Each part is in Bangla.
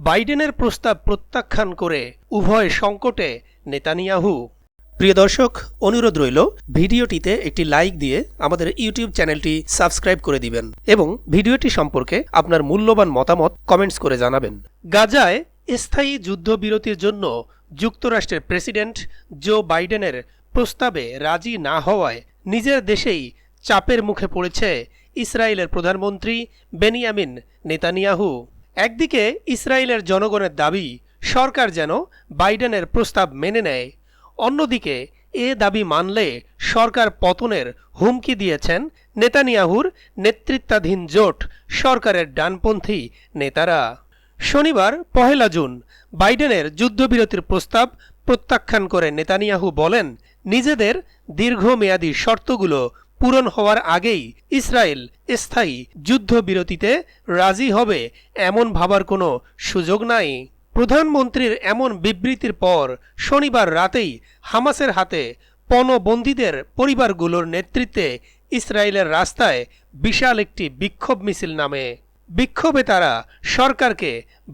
বাইডেনের প্রস্তাব প্রত্যাখ্যান করে উভয় সংকটে নেতানিয়াহু। প্রিয় দর্শক, অনুরোধ রইল ভিডিওটিতে একটি লাইক দিয়ে আমাদের ইউটিউব চ্যানেলটি সাবস্ক্রাইব করে দিবেন এবং ভিডিওটি সম্পর্কে আপনার মূল্যবান মতামত কমেন্টস করে জানাবেন। গাজায় স্থায়ী যুদ্ধবিরতির জন্য যুক্তরাষ্ট্রের প্রেসিডেন্ট জো বাইডেনের প্রস্তাবে রাজি না হওয়ায় নিজের দেশেই চাপের মুখে পড়েছে ইসরায়েলের প্রধানমন্ত্রী বেনিয়ামিন নেতানিয়াহু। একদিকে ইসরায়েলের জনগণের দাবি সরকার যেন বাইডেনের প্রস্তাব মেনে নেয়, অন্যদিকে এ দাবি মানলে সরকার পতনের হুমকি দিয়েছেন নেতানিয়াহুর নেতৃত্বাধীন জোট সরকারের ডানপন্থী নেতারা। শনিবার 1 জুন বাইডেনের যুদ্ধবিরতির প্রস্তাব প্রত্যাখ্যান করে নেতানিয়াহু বলেন, নিজেদের দীর্ঘমেয়াদী শর্তগুলো পূরণ হওয়ার আগেই ইসরায়েল স্থায়ী যুদ্ধবিরতিতে রাজি হবে এমন ভাবার কোনো সুযোগ নাই। প্রধানমন্ত্রীর এমন বিবৃতির পর শনিবার রাতেই হামাসের হাতে পণবন্দীদের পরিবারগুলোর নেতৃত্বে ইসরায়েলের রাস্তায় বিশাল একটি বিক্ষোভ মিছিল নামে। বিক্ষোভে তারা সরকারকে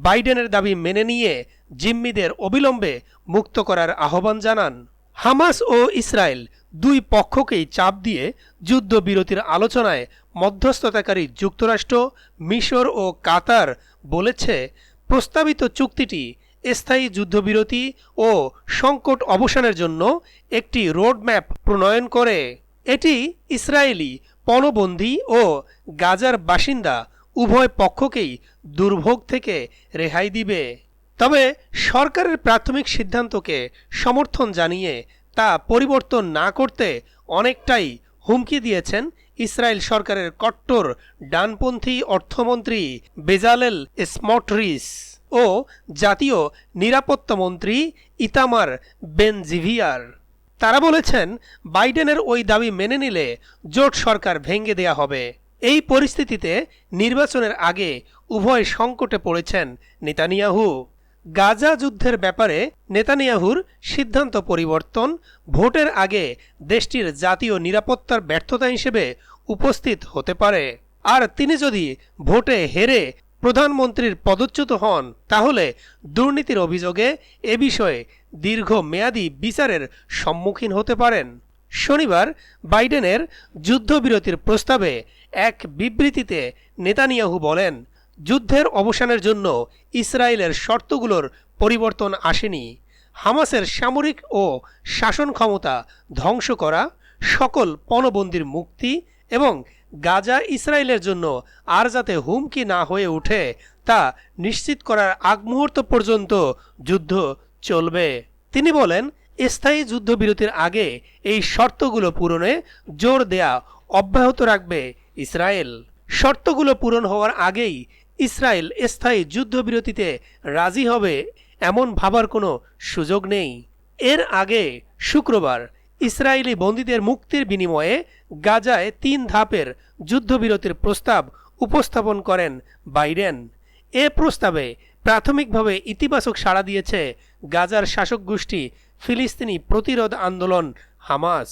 বাইডেনের দাবি মেনে নিয়ে জিম্মিদের অবিলম্বে মুক্ত করার আহ্বান জানান। হামাস ও ইসরায়েল দুই পক্ষকেই চাপ দিয়ে যুদ্ধবিরতির আলোচনায় মধ্যস্থতাকারী যুক্তরাষ্ট্র, মিশর ও কাতার বলেছে, প্রস্তাবিত চুক্তিটি স্থায়ী যুদ্ধবিরতি ও সংকট অবসানের জন্য একটি রোডম্যাপ প্রণয়ন করে। এটি ইসরায়েলি পণবন্দী ও গাজার বাসিন্দা উভয় পক্ষকেই দুর্ভোগ থেকে রেহাই দিবে। তবে সরকারের প্রাথমিক সিদ্ধান্তকে সমর্থন জানিয়ে তা পরিবর্তন না করতে অনেকটাই হুমকি দিয়েছেন ইসরায়েল সরকারের কট্টর ডানপন্থী অর্থমন্ত্রী বেজালেল স্মোটরিচ ও জাতীয় নিরাপত্তা মন্ত্রী ইতামার বেনজিভিয়ার। তারা বলেছেন, বাইডেনের ওই দাবি মেনে নিলে জোট সরকার ভেঙে দেয়া হবে। এই পরিস্থিতিতে নির্বাচনের আগে উভয় সংকটে পড়েছেন নেতানিয়াহু। গাজা যুদ্ধের ব্যাপারে নেতানিয়াহুর সিদ্ধান্ত পরিবর্তন ভোটের আগে দেশটির জাতীয় নিরাপত্তার ব্যর্থতা হিসেবে উপস্থিত হতে পারে। আর তিনি যদি ভোটে হেরে প্রধানমন্ত্রীর পদচ্যুত হন, তাহলে দুর্নীতির অভিযোগে এ বিষয়ে দীর্ঘমেয়াদী বিচারের সম্মুখীন হতে পারেন। শনিবার বাইডেনের যুদ্ধবিরতির প্রস্তাবে এক বিবৃতিতে নেতানিয়াহু বলেন, যুদ্ধের অবসানের জন্য ইসরায়েলের শর্তগুলোর পরিবর্তন আসেনি। হামাসের সামরিক ও শাসন ক্ষমতা ধ্বংস করা, সকল পণবন্দীর মুক্তি এবং গাজা ইসরায়েলের জন্য আর যাতে হুমকি না হয়ে ওঠে তা নিশ্চিত করার আগ মুহূর্ত পর্যন্ত যুদ্ধ চলবে। তিনি বলেন, স্থায়ী যুদ্ধবিরতির আগে এই শর্তগুলো পূরণে জোর দেয়া অব্যাহত রাখবে ইসরায়েল। শর্তগুলো পূরণ হওয়ার আগেই ইসরায়েল স্থায়ী যুদ্ধবিরতিতে রাজি হবে এমন ভাবার কোনো সুযোগ নেই। এর আগে শুক্রবার ইসরায়েলি বন্দীদের মুক্তির বিনিময়ে গাজায় 3 ধাপের যুদ্ধবিরতির প্রস্তাব উপস্থাপন করেন বাইডেন। এ প্রস্তাবে প্রাথমিকভাবে ইতিবাচক সাড়া দিয়েছে গাজার শাসক গোষ্ঠী ফিলিস্তিনি প্রতিরোধ আন্দোলন হামাস।